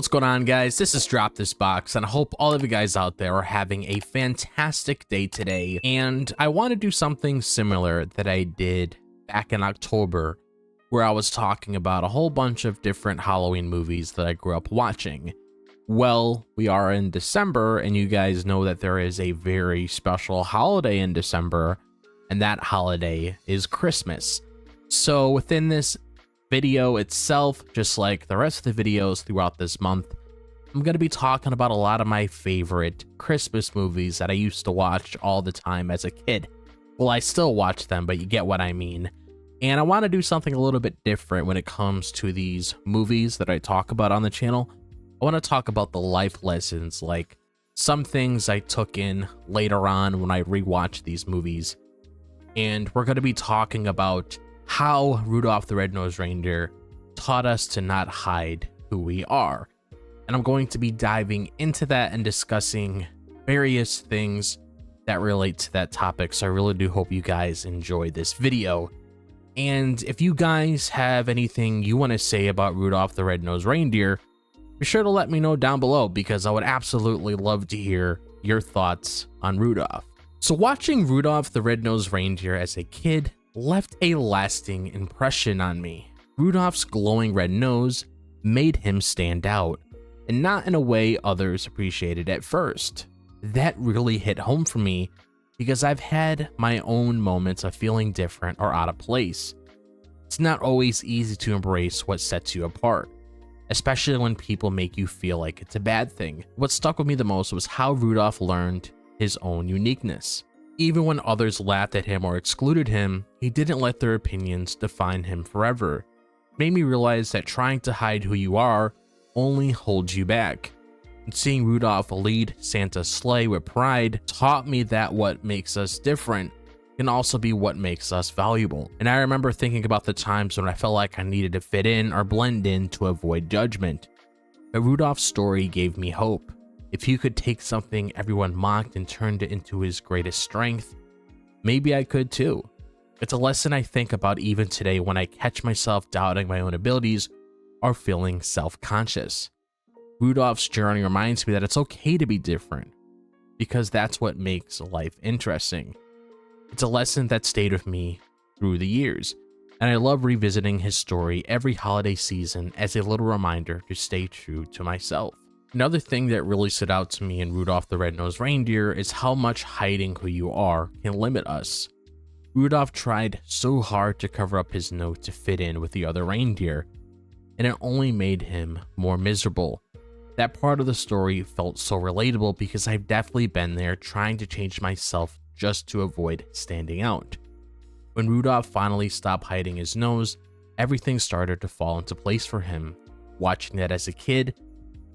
What's going on, guys? This is DropThisBox, and I hope all of you guys out there are having a fantastic day today. And I want to do something similar that I did back in October, where I was talking about a whole bunch of different Halloween movies that I grew up watching. Well, we are in December, and you guys know that there is a very special holiday in December, and that holiday is Christmas. So within this video itself, just like the rest of the videos throughout this month, I'm going to be talking about a lot of my favorite Christmas movies that I used to watch all the time as a kid. Well, I still watch them, but you get what I mean. And I want to do something a little bit different when it comes to these movies that I talk about on the channel. I want to talk about the life lessons, like some things I took in later on when I rewatched these movies. And we're going to be talking about how Rudolph the Red-Nosed Reindeer taught us to not hide who we are. And I'm going to be diving into that and discussing various things that relate to that topic. So I really do hope you guys enjoy this video. And if you guys have anything you want to say about Rudolph the Red-Nosed Reindeer, be sure to let me know down below, because I would absolutely love to hear your thoughts on Rudolph. So watching Rudolph the Red-Nosed Reindeer as a kid left a lasting impression on me. Rudolph's glowing red nose made him stand out, and not in a way others appreciated at first. That really hit home for me, because I've had my own moments of feeling different or out of place. It's not always easy to embrace what sets you apart, especially when people make you feel like it's a bad thing. What stuck with me the most was how Rudolph learned his own uniqueness. Even when others laughed at him or excluded him, he didn't let their opinions define him forever. It made me realize that trying to hide who you are only holds you back. And seeing Rudolph lead Santa's sleigh with pride taught me that what makes us different can also be what makes us valuable. And I remember thinking about the times when I felt like I needed to fit in or blend in to avoid judgment. But Rudolph's story gave me hope. If he could take something everyone mocked and turned it into his greatest strength, maybe I could too. It's a lesson I think about even today when I catch myself doubting my own abilities or feeling self-conscious. Rudolph's journey reminds me that it's okay to be different, because that's what makes life interesting. It's a lesson that stayed with me through the years, and I love revisiting his story every holiday season as a little reminder to stay true to myself. Another thing that really stood out to me in Rudolph the Red-Nosed Reindeer is how much hiding who you are can limit us. Rudolph tried so hard to cover up his nose to fit in with the other reindeer, and it only made him more miserable. That part of the story felt so relatable, because I've definitely been there, trying to change myself just to avoid standing out. When Rudolph finally stopped hiding his nose, everything started to fall into place for him. Watching that as a kid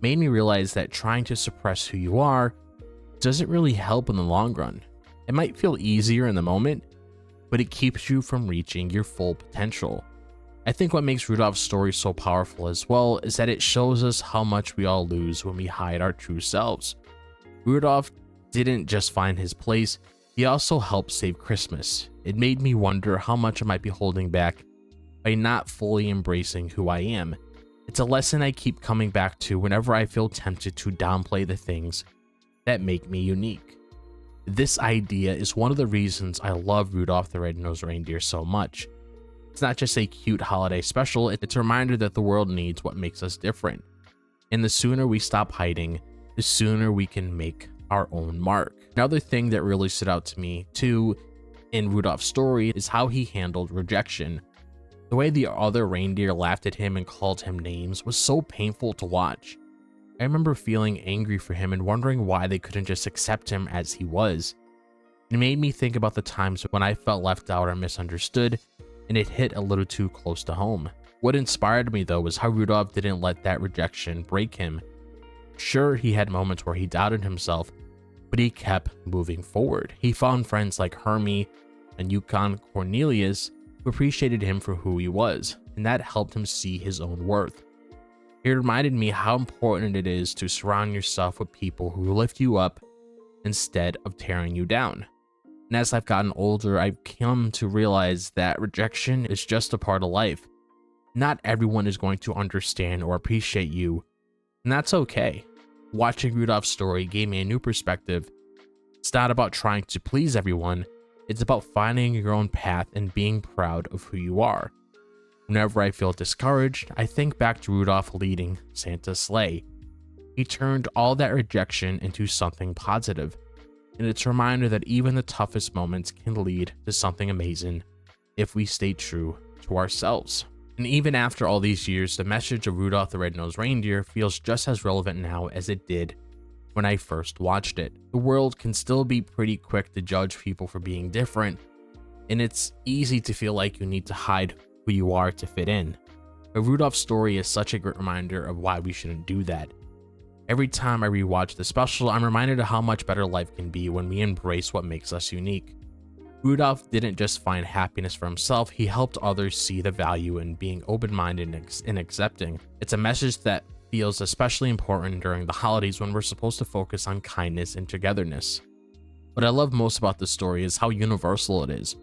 made me realize that trying to suppress who you are doesn't really help in the long run. It might feel easier in the moment, but it keeps you from reaching your full potential. I think what makes Rudolph's story so powerful as well is that it shows us how much we all lose when we hide our true selves. Rudolph didn't just find his place, he also helped save Christmas. It made me wonder how much I might be holding back by not fully embracing who I am. It's a lesson I keep coming back to whenever I feel tempted to downplay the things that make me unique. This idea is one of the reasons I love Rudolph the Red-Nosed Reindeer so much. It's not just a cute holiday special, it's a reminder that the world needs what makes us different. And the sooner we stop hiding, the sooner we can make our own mark. Another thing that really stood out to me too in Rudolph's story is how he handled rejection. The way the other reindeer laughed at him and called him names was so painful to watch. I remember feeling angry for him and wondering why they couldn't just accept him as he was. It made me think about the times when I felt left out or misunderstood, and it hit a little too close to home. What inspired me though was how Rudolph didn't let that rejection break him. Sure, he had moments where he doubted himself, but he kept moving forward. He found friends like Hermie and Yukon Cornelius who appreciated him for who he was, and that helped him see his own worth. It reminded me how important it is to surround yourself with people who lift you up instead of tearing you down. And as I've gotten older, I've come to realize that rejection is just a part of life. Not everyone is going to understand or appreciate you, And that's okay. Watching Rudolph's story gave me a new perspective. It's not about trying to please everyone, it's about finding your own path and being proud of who you are. Whenever I feel discouraged, I think back to Rudolph leading Santa's sleigh. He turned all that rejection into something positive, and it's a reminder that even the toughest moments can lead to something amazing if we stay true to ourselves. And even after all these years, the message of Rudolph the Red-Nosed Reindeer feels just as relevant now as it did when I first watched it. The world can still be pretty quick to judge people for being different, and it's easy to feel like you need to hide who you are to fit in. But Rudolph's story is such a great reminder of why we shouldn't do that. Every time I rewatch the special, I'm reminded of how much better life can be when we embrace what makes us unique. Rudolph didn't just find happiness for himself, he helped others see the value in being open-minded and accepting. It's a message that feels especially important during the holidays when we're supposed to focus on kindness and togetherness. What I love most about this story is how universal it is.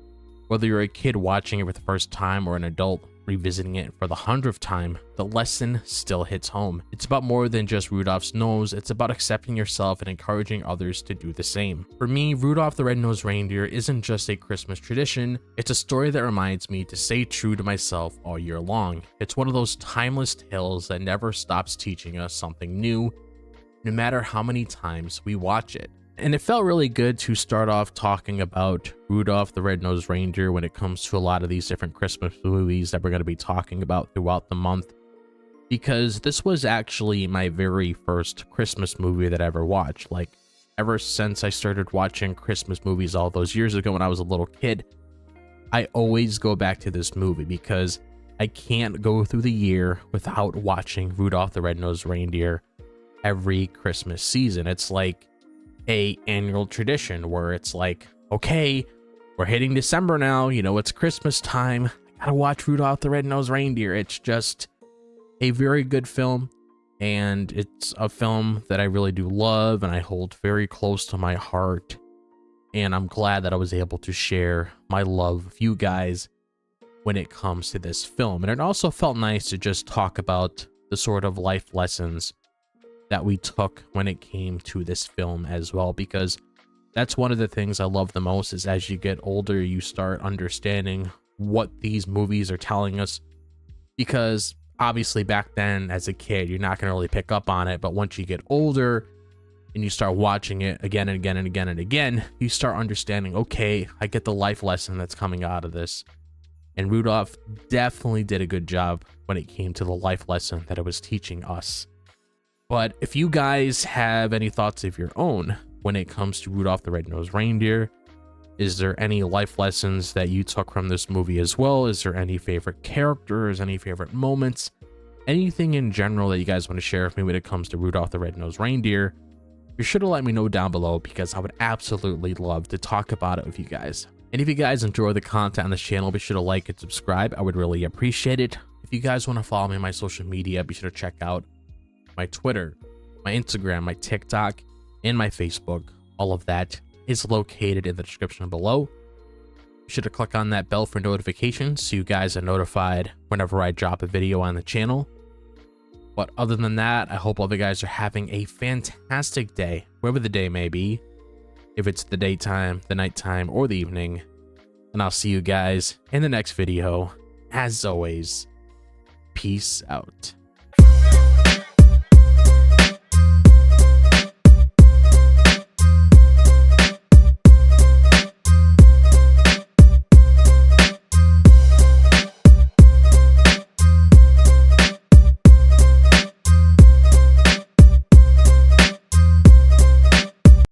Whether you're a kid watching it for the first time or an adult revisiting it for the 100th time, the lesson still hits home. It's about more than just Rudolph's nose, it's about accepting yourself and encouraging others to do the same. For me, Rudolph the Red-Nosed Reindeer isn't just a Christmas tradition, it's a story that reminds me to stay true to myself all year long. It's one of those timeless tales that never stops teaching us something new, no matter how many times we watch it. And it felt really good to start off talking about Rudolph the Red-Nosed Reindeer when it comes to a lot of these different Christmas movies that we're going to be talking about throughout the month, because this was actually my very first Christmas movie that I ever watched. Like, ever since I started watching Christmas movies all those years ago when I was a little kid, I always go back to this movie because I can't go through the year without watching Rudolph the Red-Nosed Reindeer every Christmas season. It's like a annual tradition where it's like, okay, we're hitting December now, you know, it's Christmas time, I gotta watch Rudolph the Red-Nosed Reindeer. It's just a very good film, and it's a film that I really do love and I hold very close to my heart, and I'm glad that I was able to share my love with you guys when it comes to this film. And it also felt nice to just talk about the sort of life lessons that we took when it came to this film as well, because that's one of the things I love the most is as you get older, you start understanding what these movies are telling us, because obviously back then as a kid, you're not going to really pick up on it, but once you get older and you start watching it again and again and again and again, you start understanding, okay, I get the life lesson that's coming out of this. And Rudolph definitely did a good job when it came to the life lesson that it was teaching us. But if you guys have any thoughts of your own when it comes to Rudolph the Red-Nosed Reindeer, is there any life lessons that you took from this movie as well? Is there any favorite characters, any favorite moments, anything in general that you guys want to share with me when it comes to Rudolph the Red-Nosed Reindeer? Be sure to let me know down below because I would absolutely love to talk about it with you guys. And if you guys enjoy the content on this channel, be sure to like and subscribe. I would really appreciate it. If you guys want to follow me on my social media, be sure to check out my Twitter, my Instagram, my TikTok, and my Facebook. All of that is located in the description below. Be sure to click on that bell for notifications so you guys are notified whenever I drop a video on the channel. But other than that, I hope all of you guys are having a fantastic day, wherever the day may be, if it's the daytime, the nighttime, or the evening. And I'll see you guys in the next video. As always, peace out.